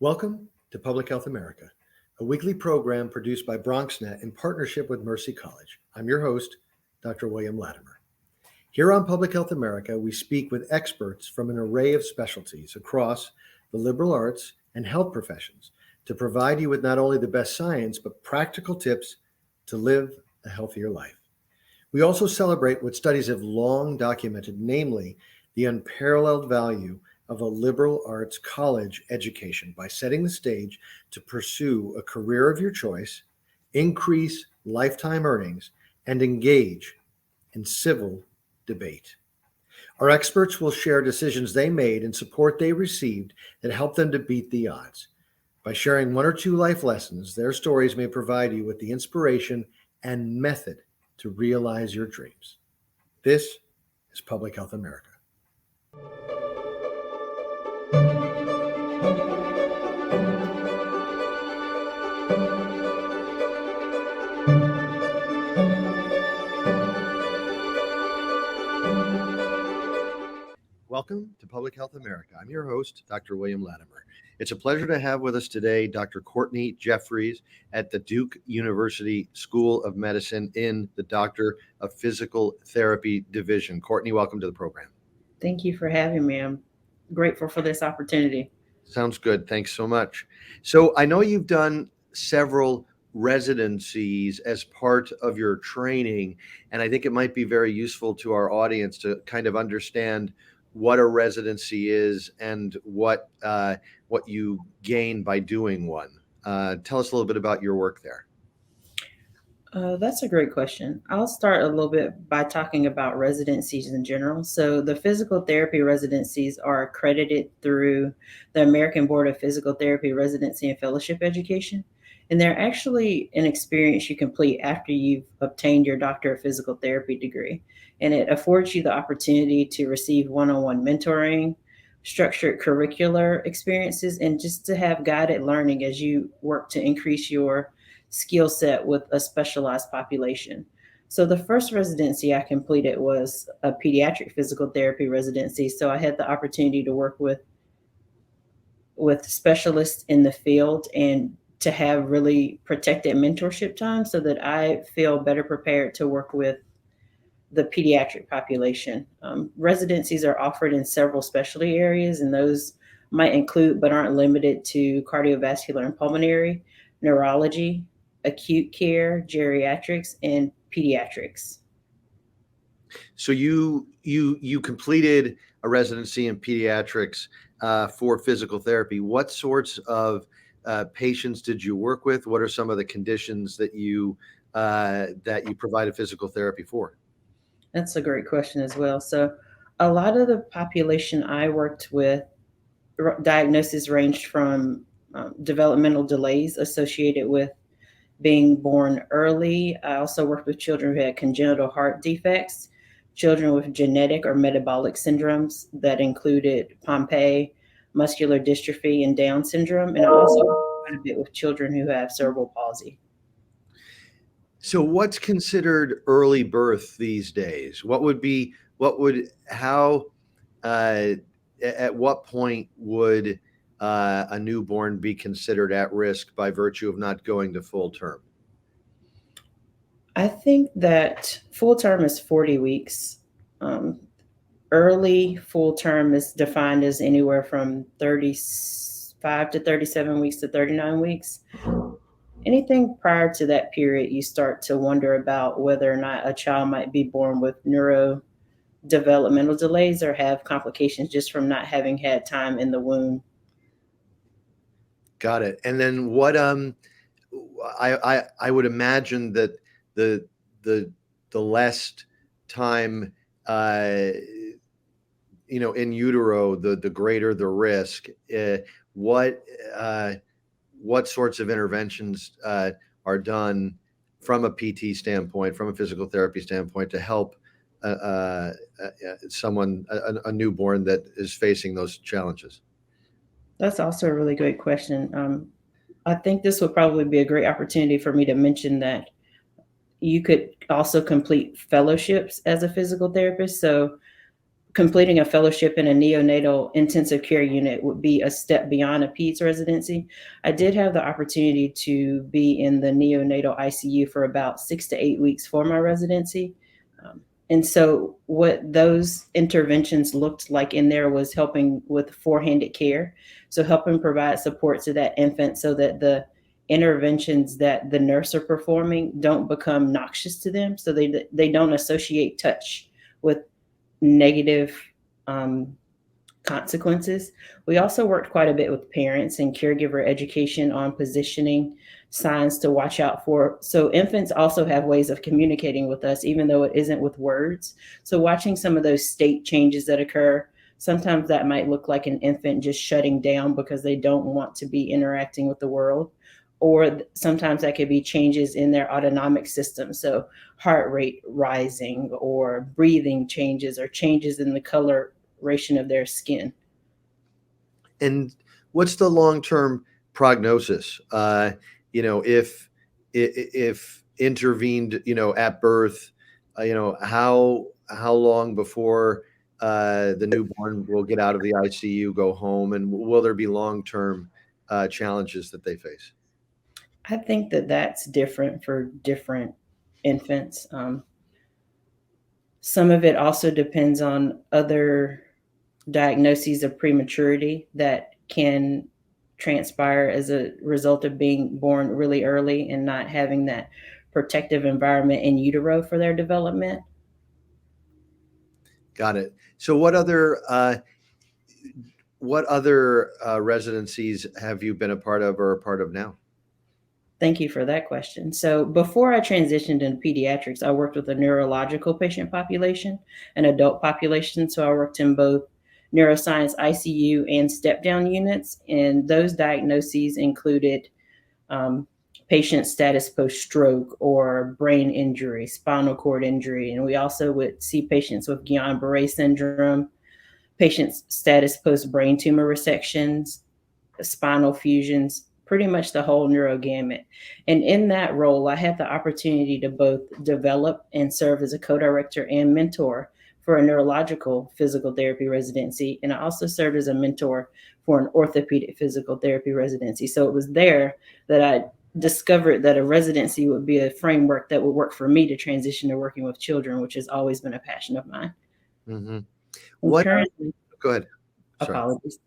Welcome to Public Health America, a weekly program produced by BronxNet in partnership with Mercy College. I'm your host, Dr. William Latimer. Here on Public Health America, we speak with experts from an array of specialties across the liberal arts and health professions to provide you with not only the best science, but practical tips to live a healthier life. We also celebrate what studies have long documented, namely the unparalleled value of a liberal arts college education by setting the stage to pursue a career of your choice, increase lifetime earnings, and engage in civil debate. Our experts will share decisions they made and support they received that helped them to beat the odds. By sharing one or two life lessons, their stories may provide you with the inspiration and method to realize your dreams. This is Public Health America. Welcome to Public Health America. I'm your host, Dr. William Latimer. It's a pleasure to have with us today Dr. Courtney Jeffries at the Duke University School of Medicine in the Doctor of Physical Therapy Division. Courtney, welcome to the program. Thank you for having me. I'm grateful for this opportunity. Sounds good. Thanks so much. So I know you've done several residencies as part of your training, and I think it might be very useful to our audience to kind of understand what a residency is and what you gain by doing one. Tell us a little bit about your work there. That's a great question. I'll start a little bit by talking about residencies in general. So the physical therapy residencies are accredited through the American Board of Physical Therapy Residency and Fellowship Education. And they're actually an experience you complete after you've obtained your Doctor of Physical Therapy degree. And it affords you the opportunity to receive one-on-one mentoring, structured curricular experiences, and just to have guided learning as you work to increase your skill set with a specialized population. So the first residency I completed was a pediatric physical therapy residency. So I had the opportunity to work with specialists in the field and to have really protected mentorship time so that I feel better prepared to work with the pediatric population. Residencies are offered in several specialty areas, and those might include but aren't limited to cardiovascular and pulmonary, neurology, acute care, geriatrics, and pediatrics. So you completed a residency in pediatrics for physical therapy. What sorts of patients did you work with? What are some of the conditions that you provided physical therapy for? That's a great question as well. So a lot of the population I worked with, diagnosis ranged from developmental delays associated with being born early. I also worked with children who had congenital heart defects, children with genetic or metabolic syndromes that included Pompe, muscular dystrophy, and Down syndrome. And I also worked quite a bit with children who have cerebral palsy. So what's considered early birth these days? At what point would a newborn be considered at risk by virtue of not going to full term? I think that full term is 40 weeks. Early full term is defined as anywhere from 35 to 37 weeks to 39 weeks. Anything prior to that period, you start to wonder about whether or not a child might be born with neurodevelopmental delays or have complications just from not having had time in the womb. Got it. And then what? I would imagine that the less time, in utero, the greater the risk. What sorts of interventions are done from a PT standpoint, from a physical therapy standpoint, to help someone, a newborn that is facing those challenges? That's also a really great question. I think this would probably be a great opportunity for me to mention that you could also complete fellowships as a physical therapist. So completing a fellowship in a neonatal intensive care unit would be a step beyond a PEDS residency. I did have the opportunity to be in the neonatal ICU for about 6 to 8 weeks for my residency. And so, what those interventions looked like in there was helping with four-handed care. So, helping provide support to that infant so that the interventions that the nurse are performing don't become noxious to them. So, they don't associate touch with negative um, consequences. We also worked quite a bit with parents and caregiver education on positioning signs to watch out for. So, infants also have ways of communicating with us, even though it isn't with words. So, watching some of those state changes that occur, sometimes that might look like an infant just shutting down because they don't want to be interacting with the world. Or sometimes that could be changes in their autonomic system. So, heart rate rising, or breathing changes, or changes in the coloration of their skin. And what's the long-term prognosis? If intervened, at birth, how long before the newborn will get out of the ICU, go home, and will there be long-term challenges that they face? I think that that's different for different infants. Some of it also depends on other diagnoses of prematurity that can transpire as a result of being born really early and not having that protective environment in utero for their development. Got it. So what other residencies have you been a part of or a part of now? Thank you for that question. So, before I transitioned into pediatrics, I worked with a neurological patient population, an adult population. So, I worked in both neuroscience ICU and step down units. And those diagnoses included um, patient status post stroke or brain injury, spinal cord injury. And we also would see patients with Guillain Barre syndrome, patients' status post brain tumor resections, spinal fusions, pretty much the whole neuro gamut. And in that role, I had the opportunity to both develop and serve as a co director and mentor for a neurological physical therapy residency. And I also served as a mentor for an orthopedic physical therapy residency. So it was there that I discovered that a residency would be a framework that would work for me to transition to working with children, which has always been a passion of mine. Mm-hmm. And What? currently, Go ahead. Sorry. apologies.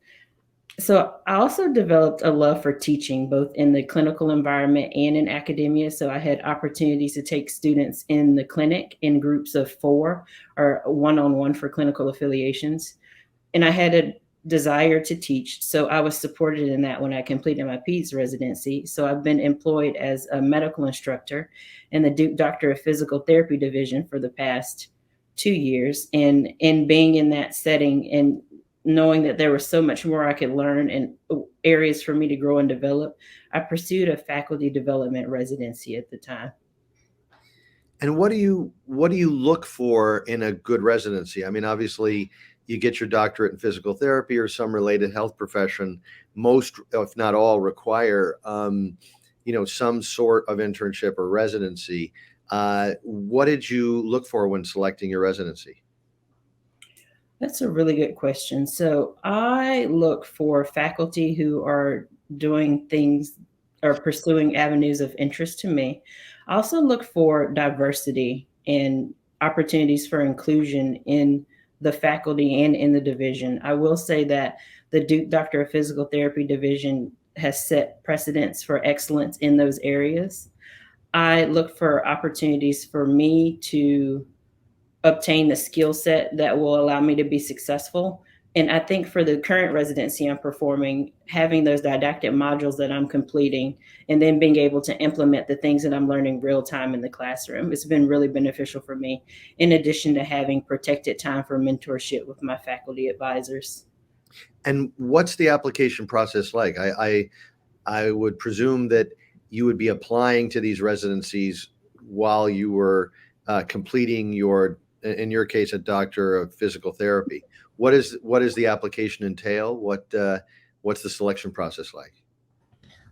So I also developed a love for teaching, both in the clinical environment and in academia. So I had opportunities to take students in the clinic in groups of 4 or one-on-one for clinical affiliations. And I had a desire to teach. So I was supported in that when I completed my PEDS residency. So I've been employed as a medical instructor in the Duke Doctor of Physical Therapy division for the past 2 years. And in being in that setting and knowing that there was so much more I could learn and areas for me to grow and develop, I pursued a faculty development residency at the time. And what do you look for in a good residency? I mean, obviously, you get your doctorate in physical therapy or some related health profession. Most, if not all, require some sort of internship or residency. What did you look for when selecting your residency? That's a really good question. So I look for faculty who are doing things or pursuing avenues of interest to me. I also look for diversity and opportunities for inclusion in the faculty and in the division. I will say that the Duke Doctor of Physical Therapy division has set precedents for excellence in those areas. I look for opportunities for me to obtain the skill set that will allow me to be successful. And I think for the current residency I'm performing, having those didactic modules that I'm completing and then being able to implement the things that I'm learning real time in the classroom, it's been really beneficial for me, in addition to having protected time for mentorship with my faculty advisors. And what's the application process like? I would presume that you would be applying to these residencies while you were completing in your case, a doctor of physical therapy. What is the application entail? What's the selection process like?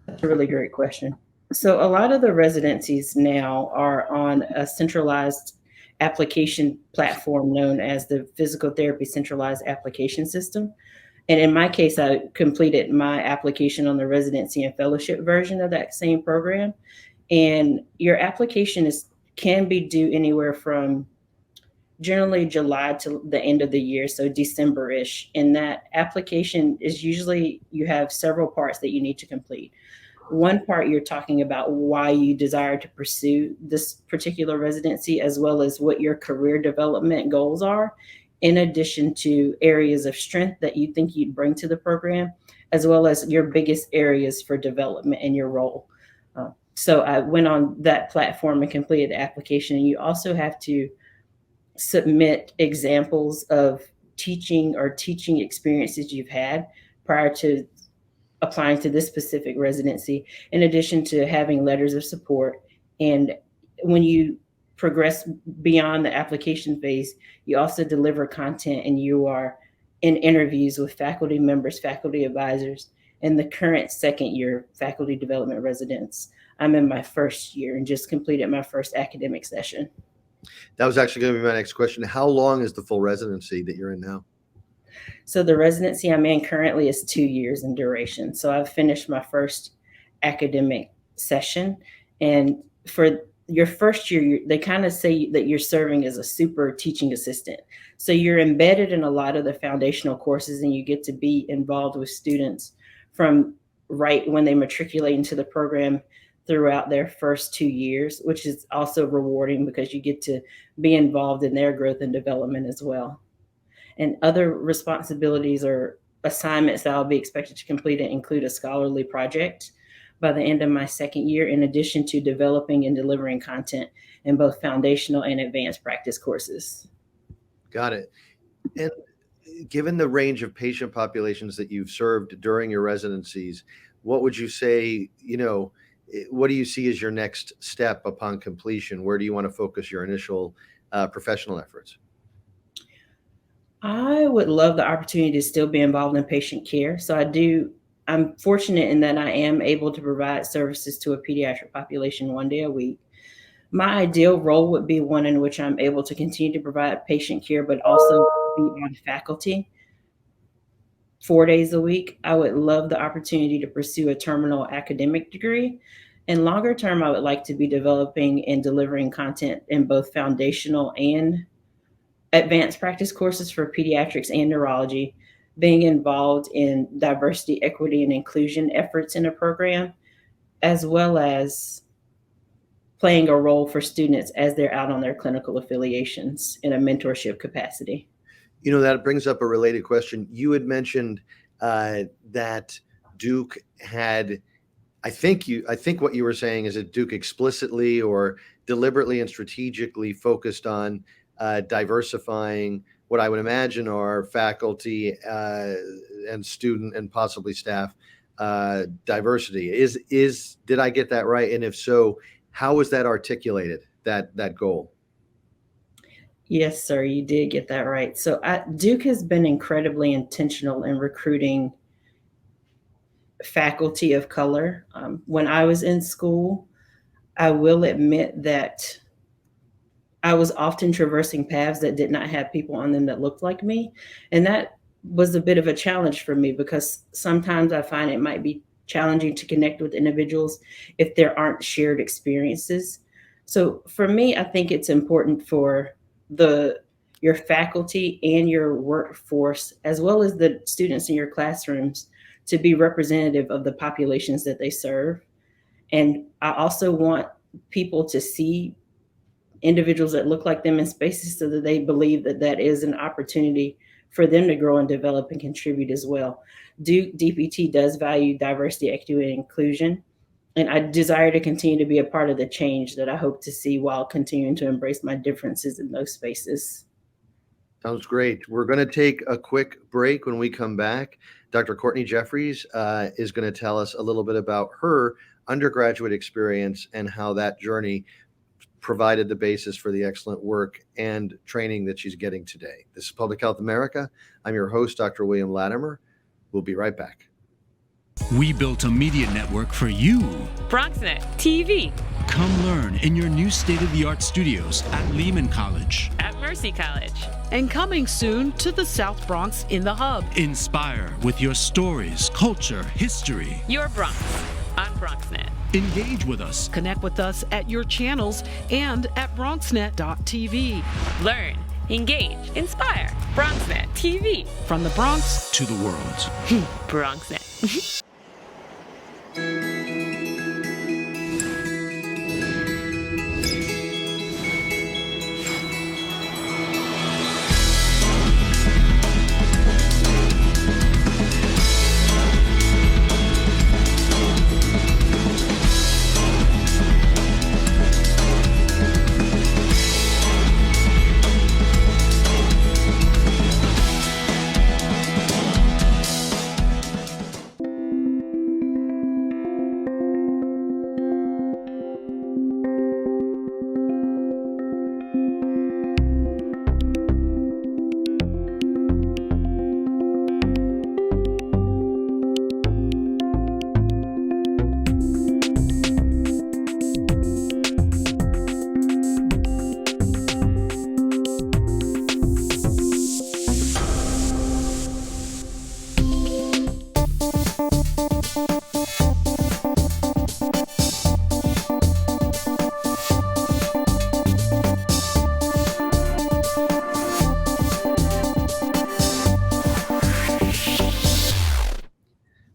That's a really great question. So, a lot of the residencies now are on a centralized application platform known as the Physical Therapy Centralized Application System. And in my case, I completed my application on the residency and fellowship version of that same program. And your application can be due anywhere from generally July to the end of the year, so December-ish. And that application is usually, you have several parts that you need to complete. One part, you're talking about why you desire to pursue this particular residency, as well as what your career development goals are, in addition to areas of strength that you think you'd bring to the program, as well as your biggest areas for development in your role. So I went on that platform and completed the application. And you also have to submit examples of teaching or teaching experiences you've had prior to applying to this specific residency, in addition to having letters of support. And when you progress beyond the application phase, you also deliver content, and you are in interviews with faculty members, faculty advisors, and the current second year faculty development residents. I'm in my first year and just completed my first academic session. That was actually going to be my next question. How long is the full residency that you're in now? So the residency I'm in currently is 2 years in duration. So I've finished my first academic session. And for your first year, they kind of say that you're serving as a super teaching assistant. So you're embedded in a lot of the foundational courses, and you get to be involved with students from right when they matriculate into the program throughout their first 2 years, which is also rewarding because you get to be involved in their growth and development as well. And other responsibilities or assignments that I'll be expected to complete include a scholarly project by the end of my second year, in addition to developing and delivering content in both foundational and advanced practice courses. Got it. And given the range of patient populations that you've served during your residencies, what would you say, what do you see as your next step upon completion? Where do you want to focus your initial professional efforts? I would love the opportunity to still be involved in patient care. So I'm fortunate in that I am able to provide services to a pediatric population 1 day a week. My ideal role would be one in which I'm able to continue to provide patient care, but also be on faculty 4 days a week. I would love the opportunity to pursue a terminal academic degree. And longer term, I would like to be developing and delivering content in both foundational and advanced practice courses for pediatrics and neurology, being involved in diversity, equity, and inclusion efforts in a program, as well as playing a role for students as they're out on their clinical affiliations in a mentorship capacity. That brings up a related question. You had mentioned that Duke had, I think what you were saying is that Duke explicitly or deliberately and strategically focused on diversifying what I would imagine are faculty and student and possibly staff diversity. Did I get that right? And if so, how was that articulated, that goal? Yes, sir, you did get that right. So Duke has been incredibly intentional in recruiting faculty of color. When I was in school, I will admit that I was often traversing paths that did not have people on them that looked like me. And that was a bit of a challenge for me because sometimes I find it might be challenging to connect with individuals if there aren't shared experiences. So for me, I think it's important for your faculty and your workforce, as well as the students in your classrooms, to be representative of the populations that they serve. And I also want people to see individuals that look like them in spaces so that they believe that that is an opportunity for them to grow and develop and contribute as well. Duke DPT does value diversity, equity, and inclusion. And I desire to continue to be a part of the change that I hope to see while continuing to embrace my differences in those spaces. Sounds great. We're going to take a quick break. When we come back, Dr. Courtney Jeffries is going to tell us a little bit about her undergraduate experience and how that journey provided the basis for the excellent work and training that she's getting today. This is Public Health America. I'm your host, Dr. William Latimer. We'll be right back. We built a media network for you. BronxNet TV. Come learn in your new state-of-the-art studios at Lehman College. At Mercy College. And coming soon to the South Bronx in the Hub. Inspire with your stories, culture, history. Your Bronx on BronxNet. Engage with us. Connect with us at your channels and at BronxNet.tv. Learn, engage, inspire. BronxNet TV. From the Bronx to the world. BronxNet.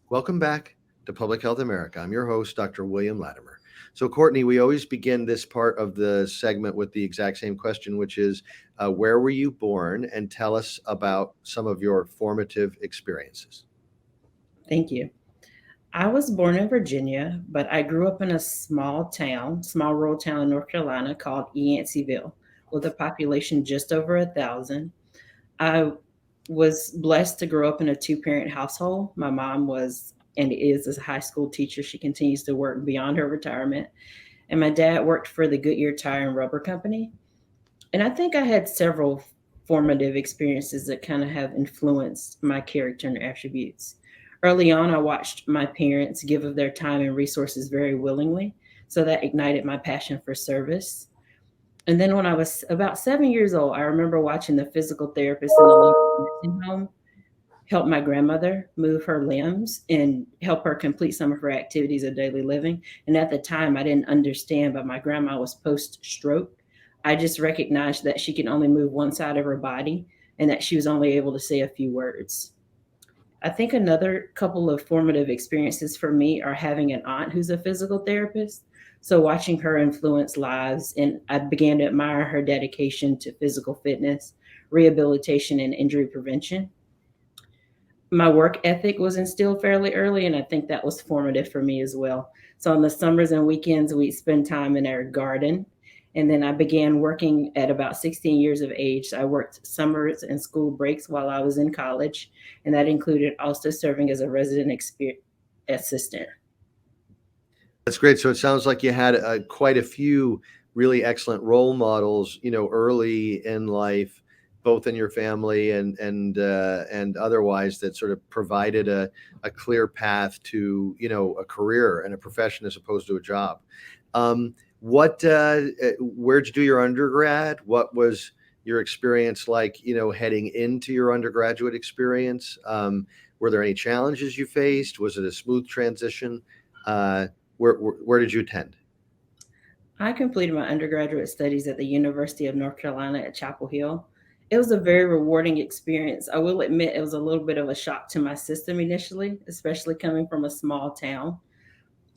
Welcome back to Public Health America. I'm your host, Dr. William Latimer. So, Courtney, we always begin this part of the segment with the exact same question, which is, where were you born? And tell us about some of your formative experiences. Thank you. I was born in Virginia, but I grew up in a small rural town in North Carolina called Yanceyville, with a population just over 1,000. I was blessed to grow up in a two-parent household. My mom was and is a high school teacher. She continues to work beyond her retirement. And my dad worked for the Goodyear Tire and Rubber Company. And I think I had several formative experiences that kind of have influenced my character and attributes. Early on, I watched my parents give of their time and resources very willingly. So that ignited my passion for service. And then when I was about 7 years old, I remember watching the physical therapist in the local nursing home help my grandmother move her limbs and help her complete some of her activities of daily living. And at the time, I didn't understand, but my grandma was post-stroke. I just recognized that she can only move one side of her body and that she was only able to say a few words. I think another couple of formative experiences for me are having an aunt who's a physical therapist. So watching her influence lives, and I began to admire her dedication to physical fitness, rehabilitation, and injury prevention. My work ethic was instilled fairly early, and I think that was formative for me as well. So on the summers and weekends, we'd spend time in our garden. And then I began working at about 16 years of age. I worked summers and school breaks while I was in college, and that included also serving as a resident assistant. That's great. So it sounds like you had quite a few really excellent role models, early in life, both in your family and otherwise, that sort of provided a clear path to, a career and a profession as opposed to a job. Where'd you do your undergrad? What was your experience like, heading into your undergraduate experience? Were there any challenges you faced? Was it a smooth transition? Where did you attend? I completed my undergraduate studies at the University of North Carolina at Chapel Hill. It was a very rewarding experience. I will admit it was a little bit of a shock to my system initially, especially coming from a small town.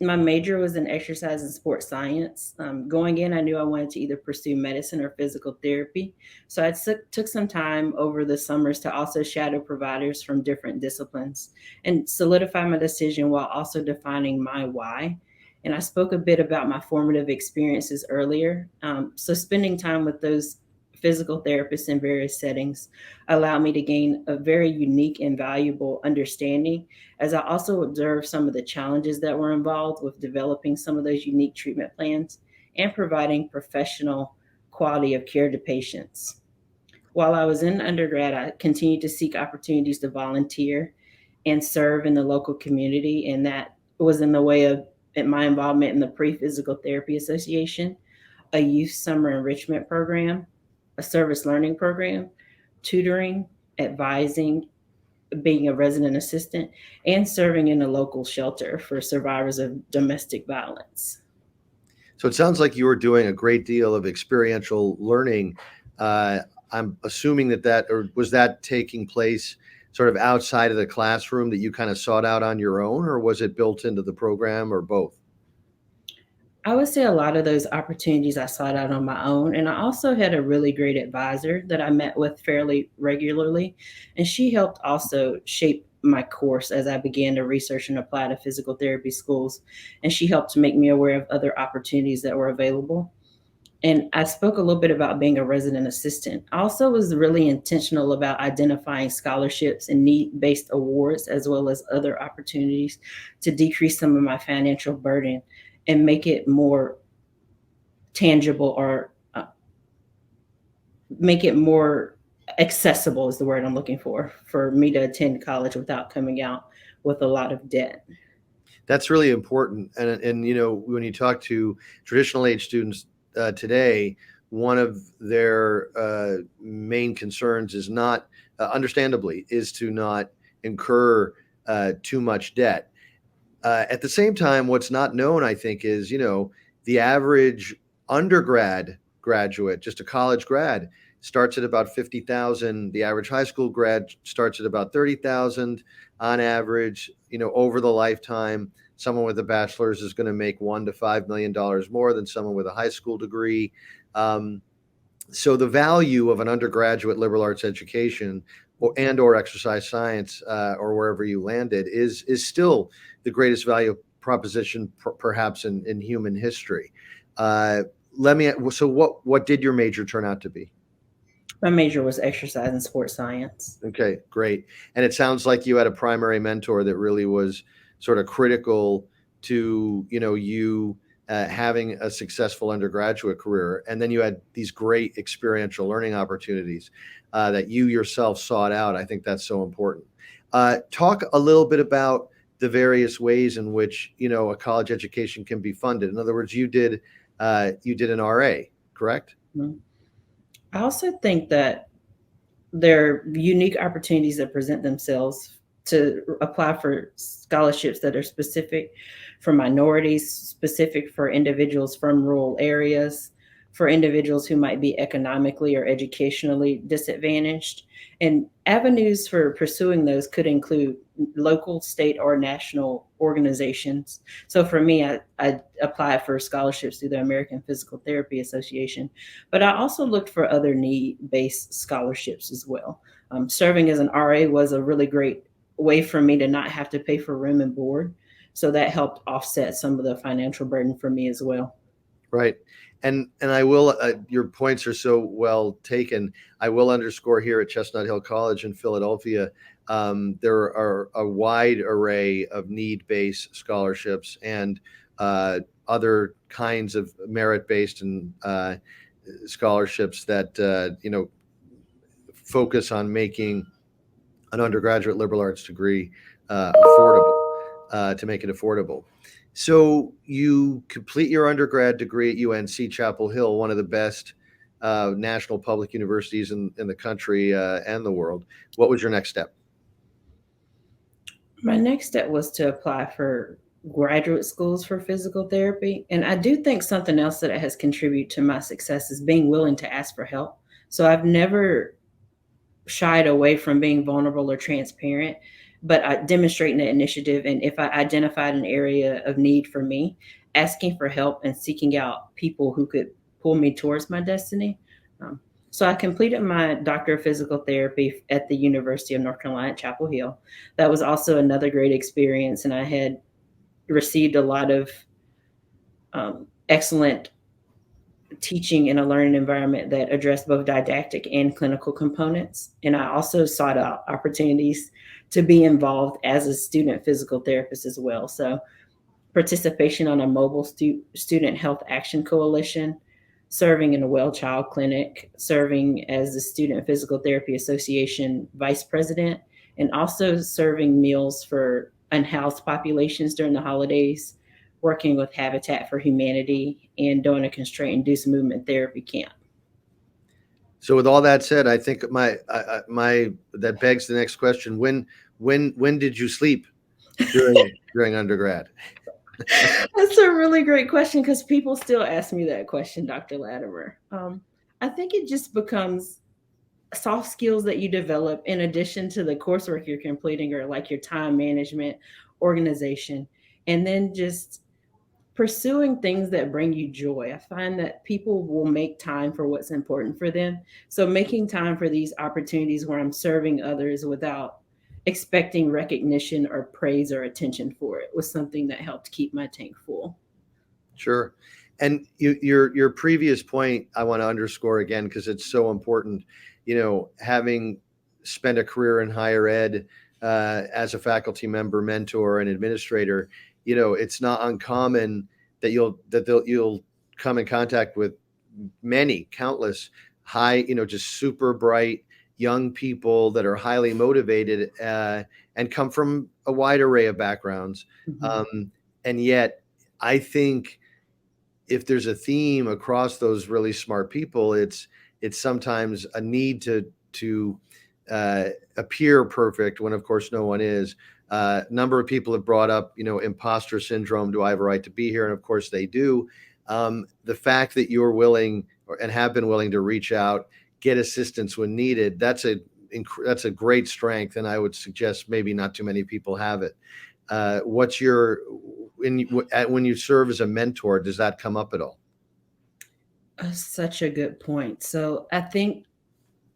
My major was in exercise and sports science. Going in, I knew I wanted to either pursue medicine or physical therapy. So I took some time over the summers to also shadow providers from different disciplines and solidify my decision while also defining my why. And I spoke a bit about my formative experiences earlier. So spending time with those physical therapists in various settings allowed me to gain a very unique and valuable understanding, as I also observed some of the challenges that were involved with developing some of those unique treatment plans and providing professional quality of care to patients. While I was in undergrad, I continued to seek opportunities to volunteer and serve in the local community. And that was in the way of my involvement in the Pre-Physical Therapy Association, a youth summer enrichment program, a service learning program, tutoring, advising, being a resident assistant, and serving in a local shelter for survivors of domestic violence. So it sounds like you were doing a great deal of experiential learning. I'm assuming or was that taking place sort of outside of the classroom that you kind of sought out on your own, or was it built into the program, or both? I would say a lot of those opportunities I sought out on my own. And I also had a really great advisor that I met with fairly regularly. And she helped also shape my course as I began to research and apply to physical therapy schools. And she helped to make me aware of other opportunities that were available. And I spoke a little bit about being a resident assistant. I also was really intentional about identifying scholarships and need-based awards, as well as other opportunities to decrease some of my financial burden and make it more tangible, or make it more accessible is the word I'm looking for me to attend college without coming out with a lot of debt. That's really important. And when you talk to traditional age students today, one of their main concerns is not, understandably, is to not incur too much debt. At the same time, what's not known, I think, is, the average graduate, just a college grad, starts at about 50,000. The average high school grad starts at about 30,000 on average. Over the lifetime, someone with a bachelor's is going to make $1 to $5 million more than someone with a high school degree. So the value of an undergraduate liberal arts education or exercise science or wherever you landed is still the greatest value proposition perhaps in human history. So what did your major turn out to be? My major was exercise and sports science. Okay, great. And it sounds like you had a primary mentor that really was sort of critical to you having a successful undergraduate career. And then you had these great experiential learning opportunities that you yourself sought out. I think that's so important. Talk a little bit about the various ways in which a college education can be funded. In other words, you did an RA, correct? Mm-hmm. I also think that there are unique opportunities that present themselves to apply for scholarships that are specific for minorities, specific for individuals from rural areas, for individuals who might be economically or educationally disadvantaged. And avenues for pursuing those could include local, state, or national organizations. So for me, I applied for scholarships through the American Physical Therapy Association, but I also looked for other need-based scholarships as well. Serving as an RA was a really great way for me to not have to pay for room and board. So that helped offset some of the financial burden for me as well. Right. And I will, your points are so well taken. I will underscore here at Chestnut Hill College in Philadelphia, there are a wide array of need-based scholarships and other kinds of merit-based and scholarships that, focus on making an undergraduate liberal arts degree affordable, to make it affordable. So you complete your undergrad degree at UNC Chapel Hill, one of the best national public universities in the country and the world. What was your next step? My next step was to apply for graduate schools for physical therapy. And I do think something else that has contributed to my success is being willing to ask for help. So I've never shied away from being vulnerable or transparent, but I demonstrating the initiative. And if I identified an area of need for me, asking for help and seeking out people who could pull me towards my destiny. So I completed my Doctor of Physical Therapy at the University of North Carolina at Chapel Hill. That was also another great experience. And I had received a lot of excellent teaching in a learning environment that addressed both didactic and clinical components. And I also sought out opportunities to be involved as a student physical therapist as well. So participation on a mobile student health action coalition, serving in a well child clinic, serving as the Student Physical Therapy Association vice president, and also serving meals for unhoused populations during the holidays, working with Habitat for Humanity, and doing a constraint-induced movement therapy camp. So with all that said, I think that begs the next question. When did you sleep during undergrad? That's a really great question because people still ask me that question, Dr. Latimer. I think it just becomes soft skills that you develop in addition to the coursework you're completing, or like your time management, organization, and then just pursuing things that bring you joy. I find that people will make time for what's important for them. So making time for these opportunities where I'm serving others without expecting recognition or praise or attention for it was something that helped keep my tank full. Sure. And your previous point, I want to underscore again, because it's so important, having spent a career in higher ed as a faculty member, mentor, and administrator, it's not uncommon that you'll come in contact with countless high, just super bright young people that are highly motivated and come from a wide array of backgrounds. Mhm. And yet, I think if there's a theme across those really smart people, it's sometimes a need to appear perfect when, of course, no one is. Number of people have brought up, imposter syndrome. Do I have a right to be here? And of course they do. The fact that you're willing and have been willing to reach out, get assistance when needed, that's a great strength. And I would suggest maybe not too many people have it. When you serve as a mentor, does that come up at all? Such a good point. So I think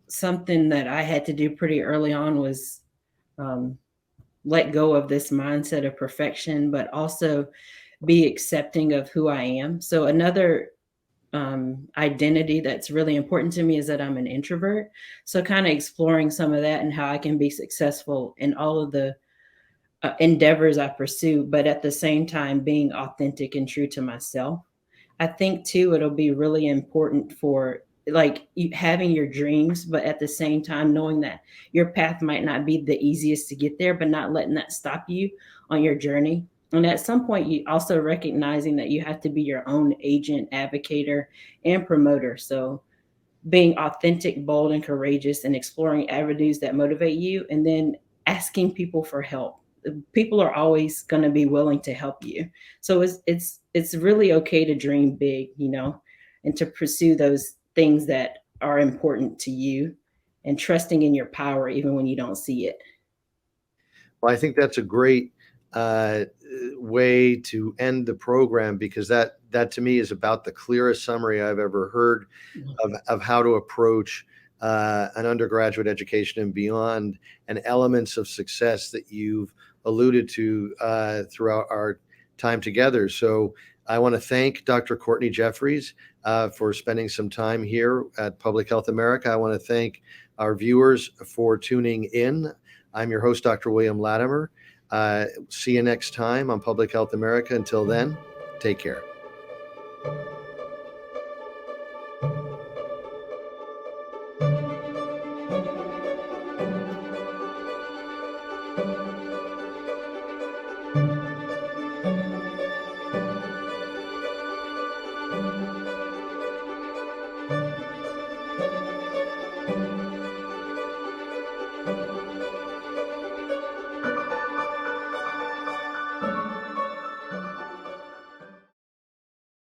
something that I had to do pretty early on was um, let go of this mindset of perfection, but also be accepting of who I am. So another identity that's really important to me is that I'm an introvert. So kind of exploring some of that and how I can be successful in all of the endeavors I pursue, but at the same time being authentic and true to myself. I think too it'll be really important for like you having your dreams, but at the same time knowing that your path might not be the easiest to get there, but not letting that stop you on your journey. And at some point, you also recognizing that you have to be your own agent, advocator, and promoter. So being authentic, bold, and courageous, and exploring avenues that motivate you, and then asking people for help. People are always going to be willing to help you. So it's really okay to dream big, and to pursue those things that are important to you, and trusting in your power even when you don't see it. Well, I think that's a great way to end the program, because that to me is about the clearest summary I've ever heard of how to approach an undergraduate education and beyond, and elements of success that you've alluded to throughout our time together. So I want to thank Dr. Courtney Jeffries for spending some time here at Public Health America. I want to thank our viewers for tuning in. I'm your host, Dr. William Latimer. See you next time on Public Health America. Until then, take care.